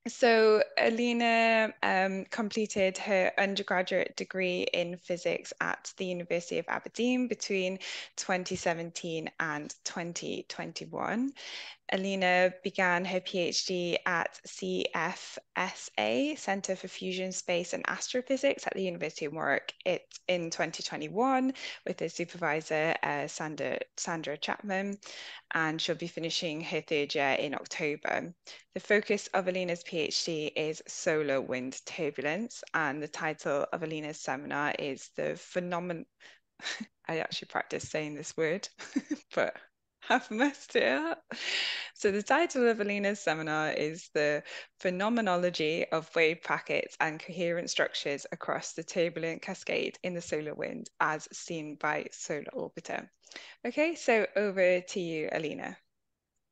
So Alina completed her undergraduate degree in physics at the University of Aberdeen between 2017 and 2021. Alina began her PhD at CFSA, Centre for Fusion, Space and Astrophysics at the University of Warwick in 2021 with her supervisor, Sandra Chapman, and she'll be finishing her third year in October. The focus of Alina's PhD is solar wind turbulence, and the title of Alina's seminar is the phenomenon. I actually practiced saying this word, but have messed it up. So the title of Alina's seminar is the phenomenology of wave packets and coherent structures across the turbulent cascade in the solar wind as seen by solar orbiter. Okay, so over to you, Alina.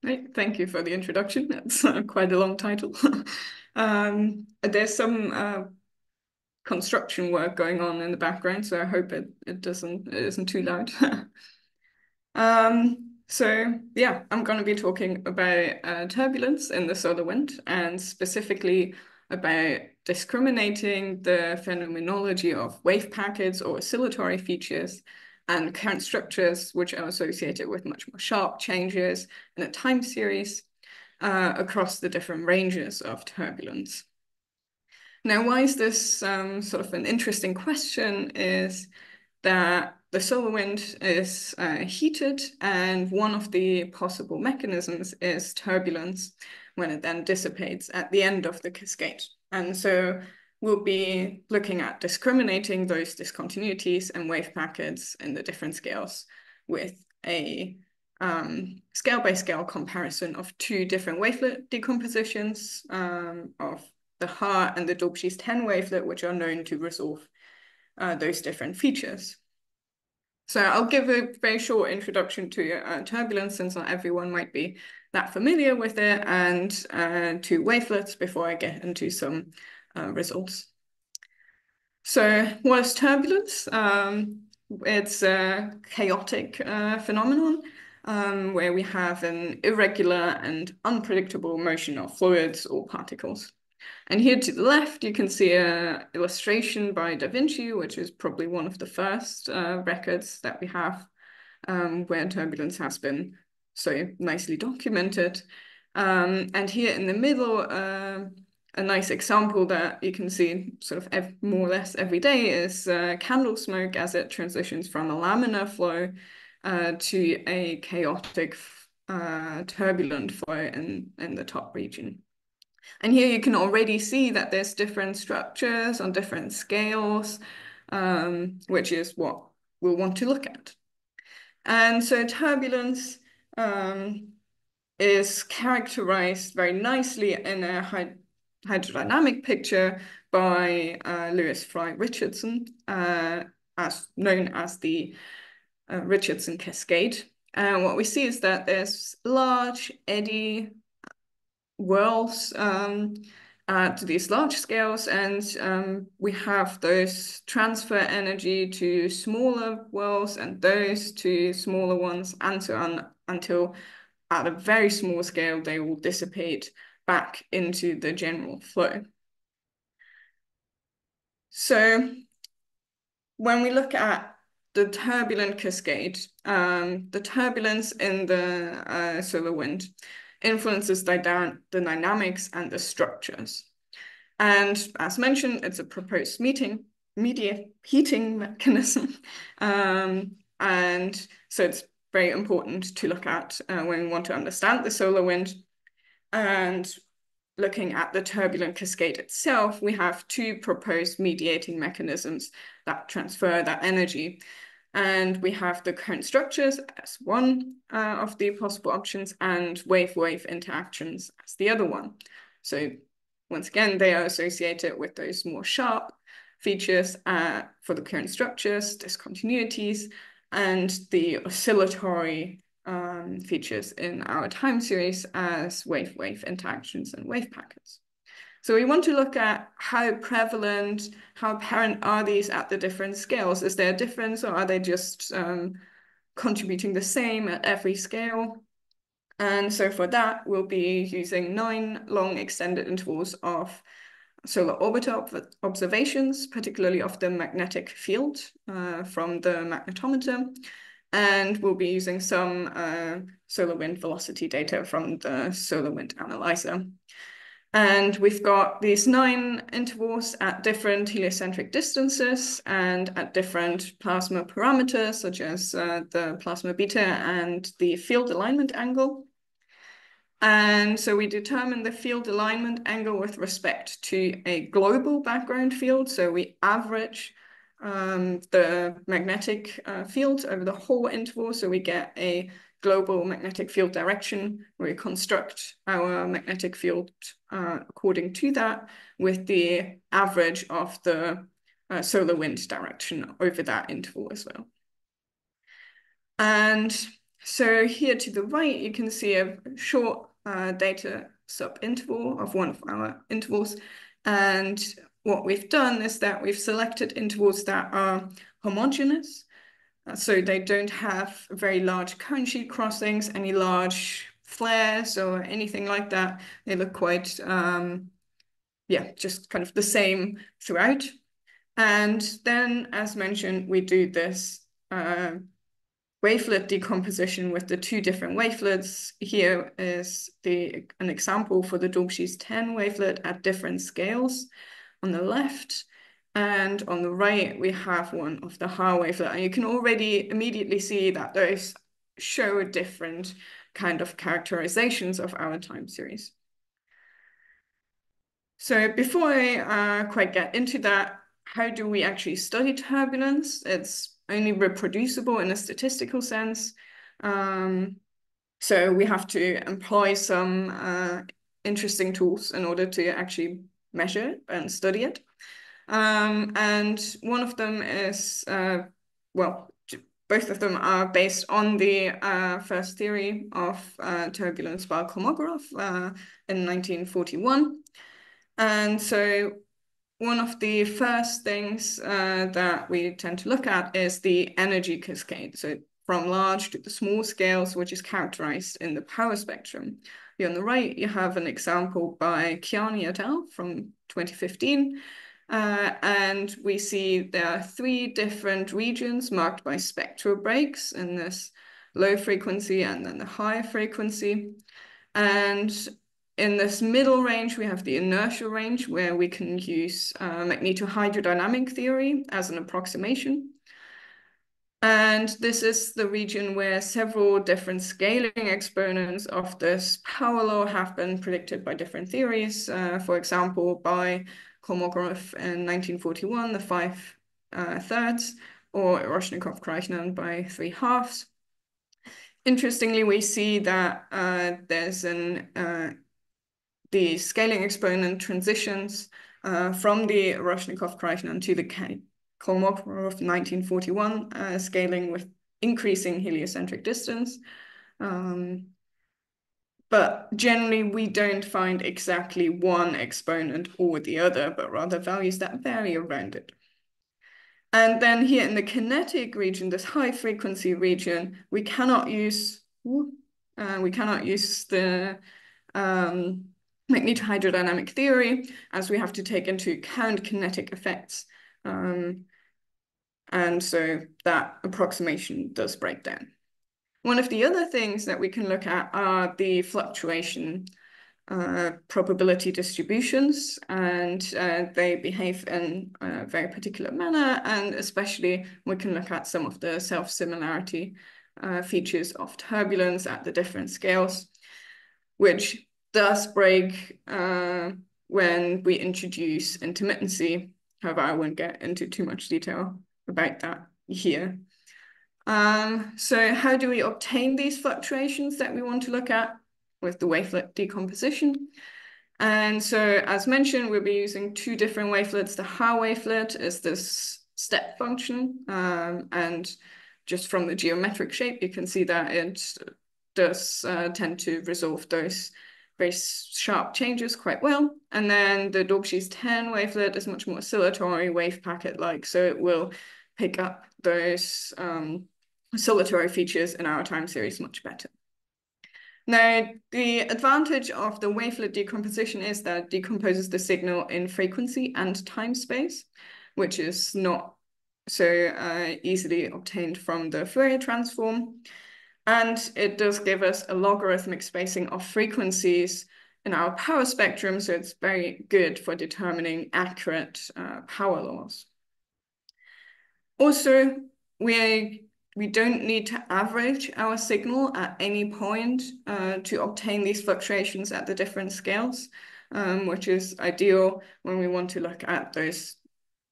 Right, thank you for the introduction. That's quite a long title. There's some construction work going on in the background, so I hope it isn't too loud. So yeah, I'm going to be talking about turbulence in the solar wind, and specifically about discriminating the phenomenology of wave packets or oscillatory features and current structures, which are associated with much more sharp changes in a time series across the different ranges of turbulence. Now, why is this sort of an interesting question is that the solar wind is heated, and one of the possible mechanisms is turbulence when it then dissipates at the end of the cascade. And so we'll be looking at discriminating those discontinuities and wave packets in the different scales with a scale-by-scale comparison of two different wavelet decompositions of the Haar and the Daubechies 10 wavelet, which are known to resolve those different features. So I'll give a very short introduction to turbulence, since not everyone might be that familiar with it, and to wavelets before I get into some results. So what is turbulence? It's a chaotic phenomenon where we have an irregular and unpredictable motion of fluids or particles. And here to the left, you can see an illustration by Da Vinci, which is probably one of the first records that we have where turbulence has been so nicely documented. And here in the middle, a nice example that you can see sort of more or less every day is candle smoke as it transitions from a laminar flow to a chaotic turbulent flow in the top region. And here you can already see that there's different structures on different scales, which is what we'll want to look at. And so turbulence is characterized very nicely in a hydrodynamic picture by Lewis Fry Richardson, as known as the Richardson cascade. And what we see is that there's large eddy whirls at these large scales, and we have those transfer energy to smaller whirls and those to smaller ones, and so on, until at a very small scale they will dissipate back into the general flow. So when we look at the turbulent cascade, the turbulence in the solar wind influences the dynamics and the structures. And as mentioned, it's a proposed media heating mechanism. And so it's very important to look at when we want to understand the solar wind. And looking at the turbulent cascade itself, we have two proposed mediating mechanisms that transfer that energy. And we have the current structures as one of the possible options, and wave-wave interactions as the other one. So once again, they are associated with those more sharp features for the current structures, discontinuities, and the oscillatory features in our time series as wave-wave interactions and wave packets. So we want to look at how prevalent, how apparent are these at the different scales? Is there a difference, or are they just contributing the same at every scale? And so for that, we'll be using 9 long extended intervals of solar orbiter observations, particularly of the magnetic field from the magnetometer. And we'll be using some solar wind velocity data from the solar wind analyzer. And we've got these 9 intervals at different heliocentric distances and at different plasma parameters, such as the plasma beta and the field alignment angle. And so we determine the field alignment angle with respect to a global background field. So we average the magnetic field over the whole interval. So we get a global magnetic field direction, where we construct our magnetic field according to that, with the average of the solar wind direction over that interval as well. And so here to the right, you can see a short data sub-interval of one of our intervals. And what we've done is that we've selected intervals that are homogeneous. So they don't have very large cone sheet crossings, any large flares or anything like that. They look quite, yeah, just kind of the same throughout. And then, as mentioned, we do this wavelet decomposition with the 2 different wavelets. Here is an example for the Daubechies 10 wavelet at different scales on the left. And on the right, we have one of the Haar wavelet. And you can already immediately see that those show different kind of characterizations of our time series. So before I quite get into that, how do we actually study turbulence? It's only reproducible in a statistical sense. So we have to employ some interesting tools in order to actually measure it and study it. And one of them is, well, both of them are based on the first theory of turbulence by Kolmogorov in 1941. And so one of the first things that we tend to look at is the energy cascade. So from large to the small scales, which is characterized in the power spectrum. Here on the right, you have an example by Chiani et al. From 2015. And we see there are 3 different regions marked by spectral breaks in this low frequency and then the high frequency. And in this middle range, we have the inertial range, where we can use magnetohydrodynamic theory as an approximation. And this is the region where several different scaling exponents of this power law have been predicted by different theories. For example, by Kolmogorov in 1941, the 5/3, or Roshnikov-Krajnar by 3/2. Interestingly, we see that there's the scaling exponent transitions from the Roshnikov-Krajnar to the Kolmogorov 1941 scaling with increasing heliocentric distance. But generally, we don't find exactly one exponent or the other, but rather values that vary around it. And then here in the kinetic region, this high frequency region, we cannot use the magnetohydrodynamic theory, as we have to take into account kinetic effects. And so that approximation does break down. One of the other things that we can look at are the fluctuation probability distributions, and they behave in a very particular manner, and especially we can look at some of the self-similarity features of turbulence at the different scales, which does break when we introduce intermittency. However, I won't get into too much detail about that here. So how do we obtain these fluctuations that we want to look at with the wavelet decomposition? And so, as mentioned, we'll be using 2 different wavelets. The Haar wavelet is this step function, and just from the geometric shape, you can see that it does tend to resolve those very sharp changes quite well. And then the Daubechies 10 wavelet is much more oscillatory, wave packet-like, so it will pick up those oscillatory features in our time series much better. Now, the advantage of the wavelet decomposition is that it decomposes the signal in frequency and time space, which is not so easily obtained from the Fourier transform. And it does give us a logarithmic spacing of frequencies in our power spectrum, so it's very good for determining accurate power laws. Also, we don't need to average our signal at any point to obtain these fluctuations at the different scales, which is ideal when we want to look at those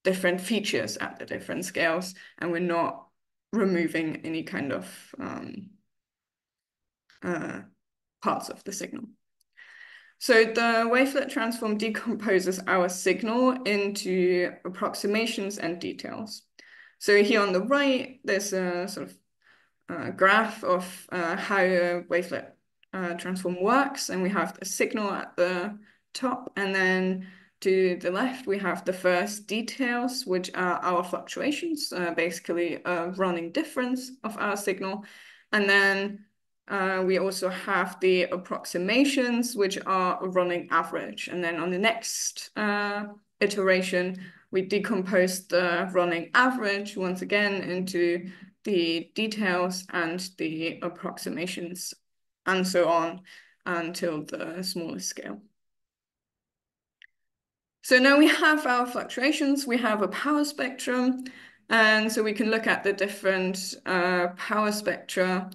different features at the different scales, and we're not removing any kind of parts of the signal. So the wavelet transform decomposes our signal into approximations and details. So here on the right, there's a sort of graph of how a wavelet transform works, and we have the signal at the top, and then to the left, we have the first details, which are our fluctuations, basically a running difference of our signal. And then we also have the approximations, which are a running average. And then on the next iteration, we decompose the running average once again into the details and the approximations, and so on until the smallest scale. So now we have our fluctuations, we have a power spectrum, and so we can look at the different power spectra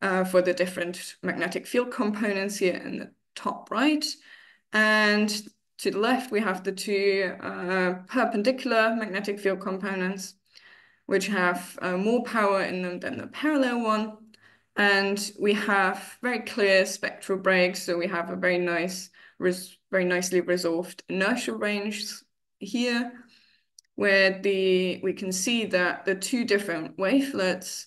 for the different magnetic field components here in the top right. And to the left, we have the two perpendicular magnetic field components, which have more power in them than the parallel one. And we have very clear spectral breaks, so we have a very nicely resolved inertial range here, where we can see that the two different wavelets,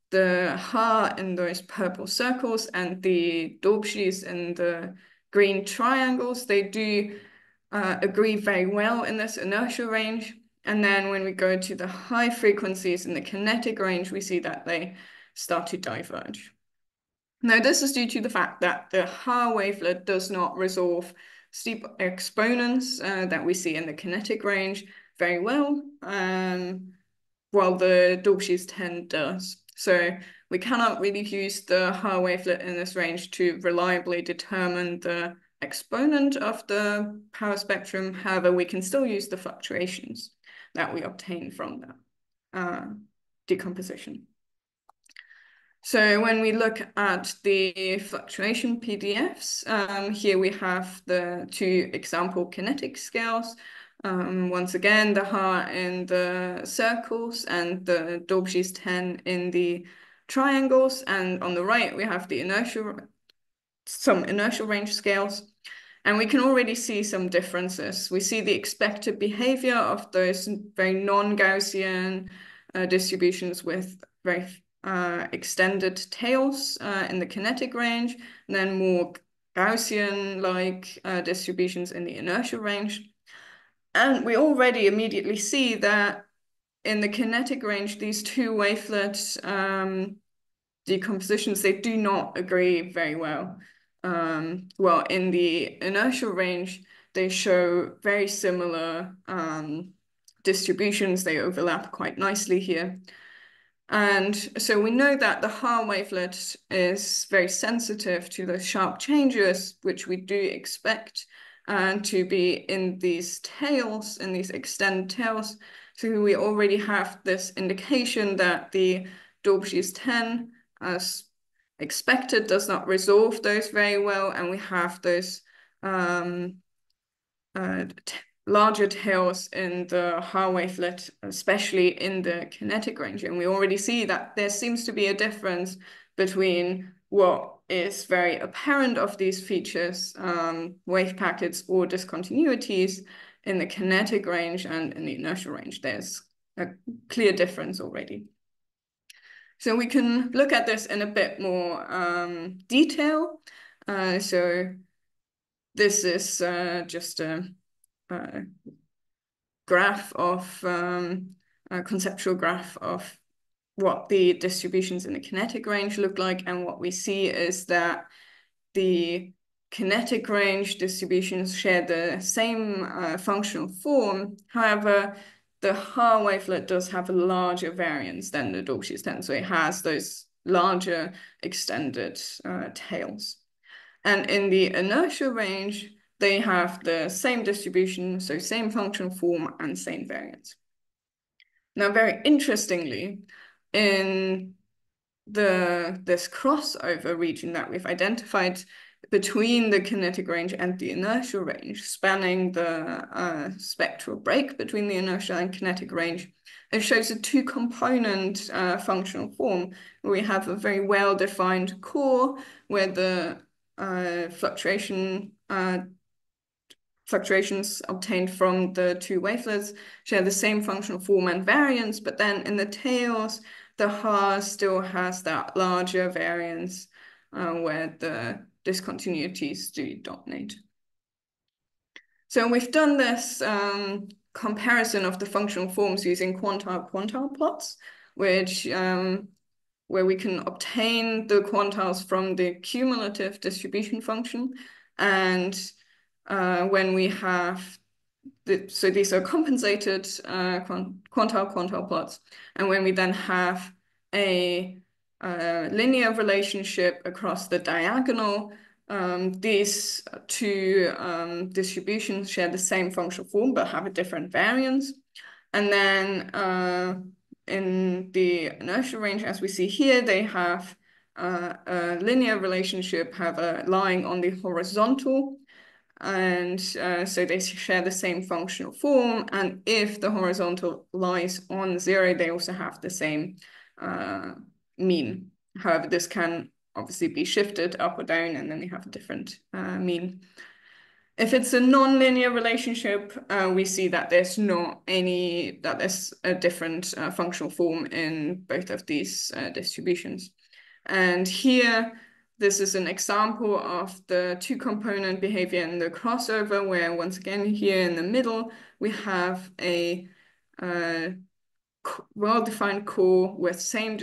the Haar in those purple circles and the Daubechies in the green triangles, they do agree very well in this inertial range. And then when we go to the high frequencies in the kinetic range, we see that they start to diverge. Now, this is due to the fact that the Haar wavelet does not resolve steep exponents that we see in the kinetic range very well, while the Daubechies 10 does. So we cannot really use the Haar wavelet in this range to reliably determine the exponent of the power spectrum. However, we can still use the fluctuations that we obtain from that decomposition. So when we look at the fluctuation PDFs, here we have the two example kinetic scales. Once again, the Haar in the circles and the Daubechies 10 in the triangles. And on the right, we have the some inertial range scales. And we can already see some differences. We see the expected behavior of those very non-Gaussian distributions with very extended tails in the kinetic range, and then more Gaussian-like distributions in the inertial range. And we already immediately see that in the kinetic range, these two wavelet decompositions, they do not agree very well. Well, in the inertial range, they show very similar distributions. They overlap quite nicely here. And so we know that the Haar wavelet is very sensitive to the sharp changes, which we do expect to be in these tails, in these extended tails. So we already have this indication that the Daubechies 10, as expected, does not resolve those very well, and we have those larger tails in the Haar wavelet, especially in the kinetic range. And we already see that there seems to be a difference between what is very apparent of these features, wave packets or discontinuities in the kinetic range and in the inertial range. There's a clear difference already. So we can look at this in a bit more detail. So this is just a graph of a conceptual graph of what the distributions in the kinetic range look like. And what we see is that the kinetic range distributions share the same functional form. However, the Haar wavelet does have a larger variance than the Daubechies 10, so it has those larger extended tails. And in the inertial range, they have the same distribution, so same functional form and same variance. Now, very interestingly, in this crossover region that we've identified between the kinetic range and the inertial range, spanning the spectral break between the inertial and kinetic range, it shows a two-component functional form where we have a very well-defined core where the fluctuations obtained from the two wavelets share the same functional form and variance, but then in the tails, the Haar still has that larger variance where the discontinuities do dominate. So we've done this comparison of the functional forms using quantile plots, which where we can obtain the quantiles from the cumulative distribution function. And when we have, so these are compensated quantile plots. And when we then have a linear relationship across the diagonal, these two distributions share the same functional form but have a different variance. And then in the inertial range, as we see here, they have a linear relationship lying on the horizontal. And so they share the same functional form. And if the horizontal lies on 0, they also have the same mean. However, this can obviously be shifted up or down, and then they have a different mean. If it's a non-linear relationship, we see that there's a different functional form in both of these distributions. And here, this is an example of the two-component behavior in the crossover, where once again, here in the middle, we have a well-defined core with same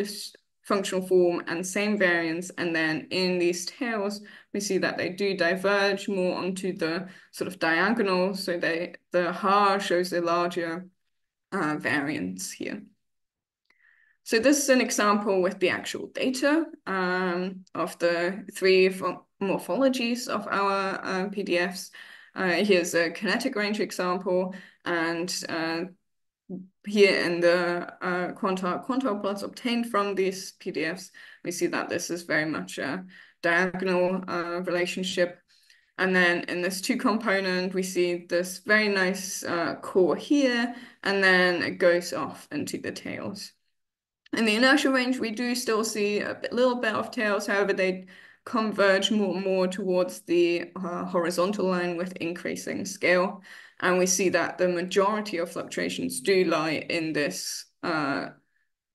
functional form and same variance. And then in these tails, we see that they do diverge more onto the sort of diagonal. So the Haar shows a larger variance here. So this is an example with the actual data of the 3 morphologies of our PDFs. Here's a kinetic range example, and here in the quantile plots obtained from these PDFs, we see that this is very much a diagonal relationship. And then in this two-component, we see this very nice core here, and then it goes off into the tails. In the inertial range, we do still see a little bit of tails. However, they converge more and more towards the horizontal line with increasing scale. And we see that the majority of fluctuations do lie in this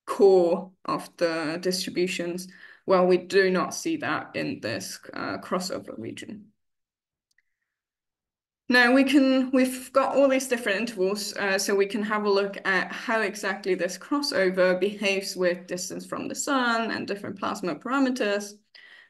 core of the distributions, while we do not see that in this crossover region. Now we've got all these different intervals, so we can have a look at how exactly this crossover behaves with distance from the sun and different plasma parameters.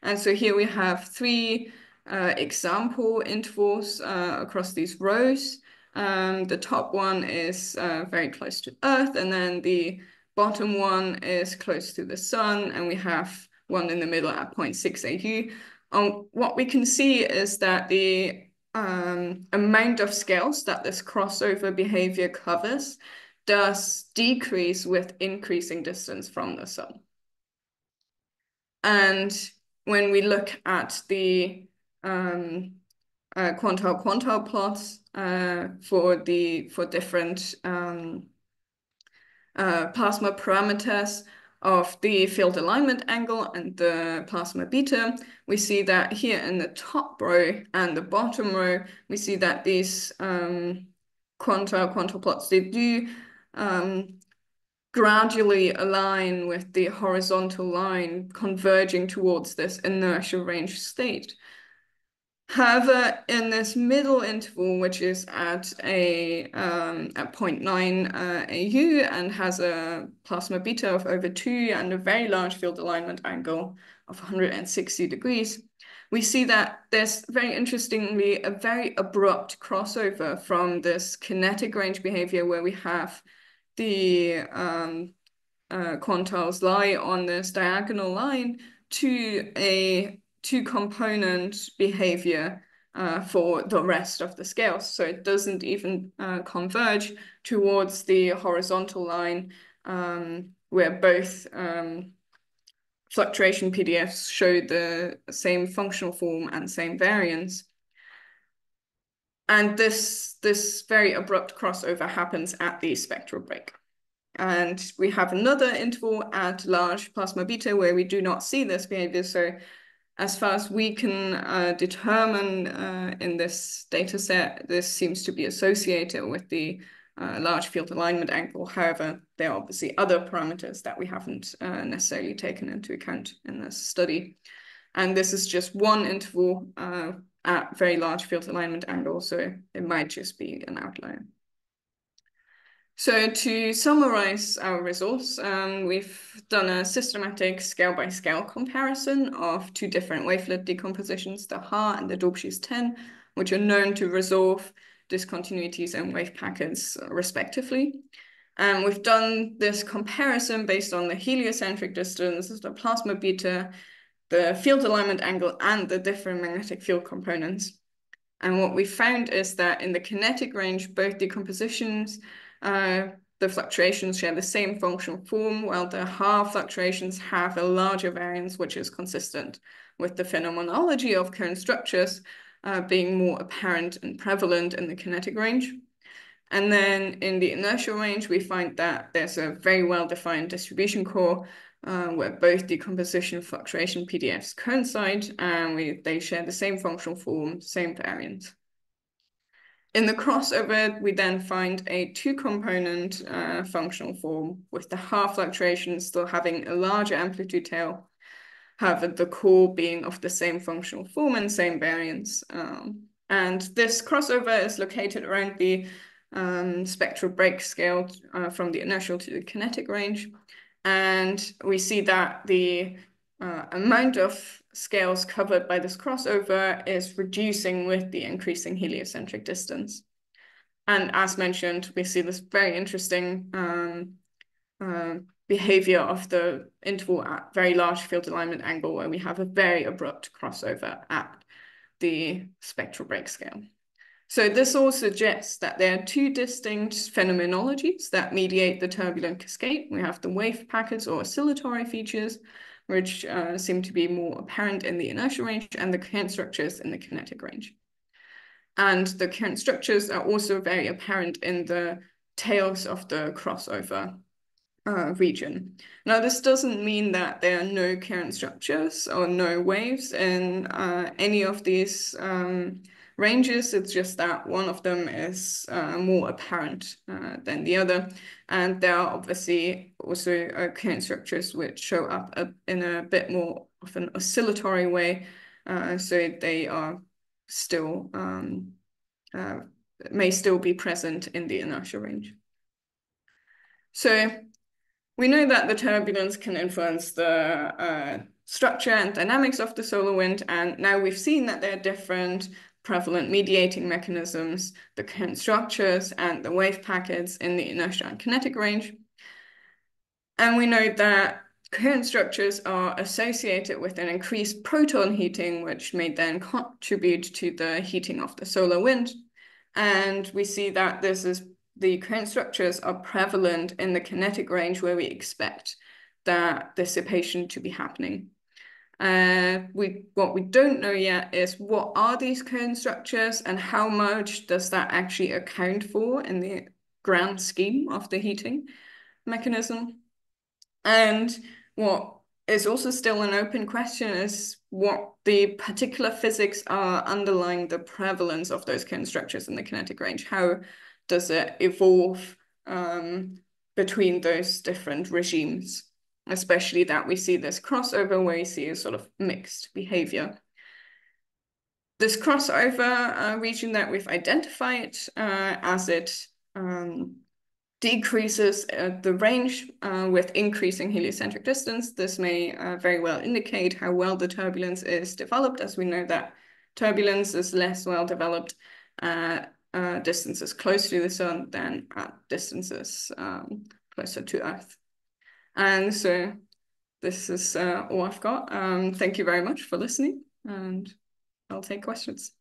And so here we have 3 example intervals across these rows. The top one is very close to Earth, and then the bottom one is close to the sun, and we have one in the middle at 0.6 AU. What we can see is that the amount of scales that this crossover behavior covers does decrease with increasing distance from the sun. And when we look at the quantile plots for different plasma parameters of the field alignment angle and the plasma beta, we see that here in the top row and the bottom row, we see that these quantile plots, they do gradually align with the horizontal line converging towards this inertial range state. However, in this middle interval, which is at 0.9 AU and has a plasma beta of over 2 and a very large field alignment angle of 160 degrees, we see that there's very interestingly a very abrupt crossover from this kinetic range behavior where we have the quantiles lie on this diagonal line to a two-component behavior for the rest of the scales. So it doesn't even converge towards the horizontal line where both fluctuation PDFs show the same functional form and same variance. And this very abrupt crossover happens at the spectral break. And we have another interval at large plasma beta where we do not see this behavior. So as far as we can determine in this data set, this seems to be associated with the large field alignment angle. However, there are obviously other parameters that we haven't necessarily taken into account in this study. And this is just one interval at very large field alignment angle, so it might just be an outlier. So to summarize our results, we've done a systematic scale-by-scale comparison of two different wavelet decompositions, the Haar and the Daubechies 10, which are known to resolve discontinuities and wave packets respectively. And we've done this comparison based on the heliocentric distance, the plasma beta, the field alignment angle, and the different magnetic field components. And what we found is that in the kinetic range, both decompositions, the fluctuations share the same functional form, while the Haar fluctuations have a larger variance, which is consistent with the phenomenology of coherent structures being more apparent and prevalent in the kinetic range. And then in the inertial range, we find that there's a very well-defined distribution core where both decomposition and fluctuation PDFs coincide, and they share the same functional form, same variance. In the crossover, we then find a two-component functional form with the Haar fluctuations still having a larger amplitude tail, however, the core being of the same functional form and same variance. And this crossover is located around the spectral break scale from the inertial to the kinetic range. And we see that the amount of scales covered by this crossover is reducing with the increasing heliocentric distance. And as mentioned, we see this very interesting behavior of the interval at very large field alignment angle where we have a very abrupt crossover at the spectral break scale. So this all suggests that there are two distinct phenomenologies that mediate the turbulent cascade. We have the wave packets or oscillatory features, which seem to be more apparent in the inertial range, and the coherent structures in the kinetic range. And the coherent structures are also very apparent in the tails of the crossover region. Now, this doesn't mean that there are no coherent structures or no waves in any of these ranges. It's just that one of them is more apparent than the other. And there are obviously also coherent structures which show up in a bit more of an oscillatory way. So they are still, may still be present in the inertial range. So we know that the turbulence can influence the structure and dynamics of the solar wind, and now we've seen that there are different prevalent mediating mechanisms, the coherent structures and the wave packets in the inertial and kinetic range. And we know that coherent structures are associated with an increased proton heating, which may then contribute to the heating of the solar wind. And we see that the coherent structures are prevalent in the kinetic range where we expect that dissipation to be happening. What we don't know yet is what are these coherent structures and how much does that actually account for in the grand scheme of the heating mechanism. And what is also still an open question is what the particular physics are underlying the prevalence of those coherent structures in the kinetic range. How does it evolve between those different regimes, especially that we see this crossover where you see a sort of mixed behavior. This crossover region that we've identified as it decreases the range with increasing heliocentric distance. This may very well indicate how well the turbulence is developed, as we know that turbulence is less well developed at distances close to the sun than at distances closer to Earth. And so this is all I've got. Thank you very much for listening, and I'll take questions.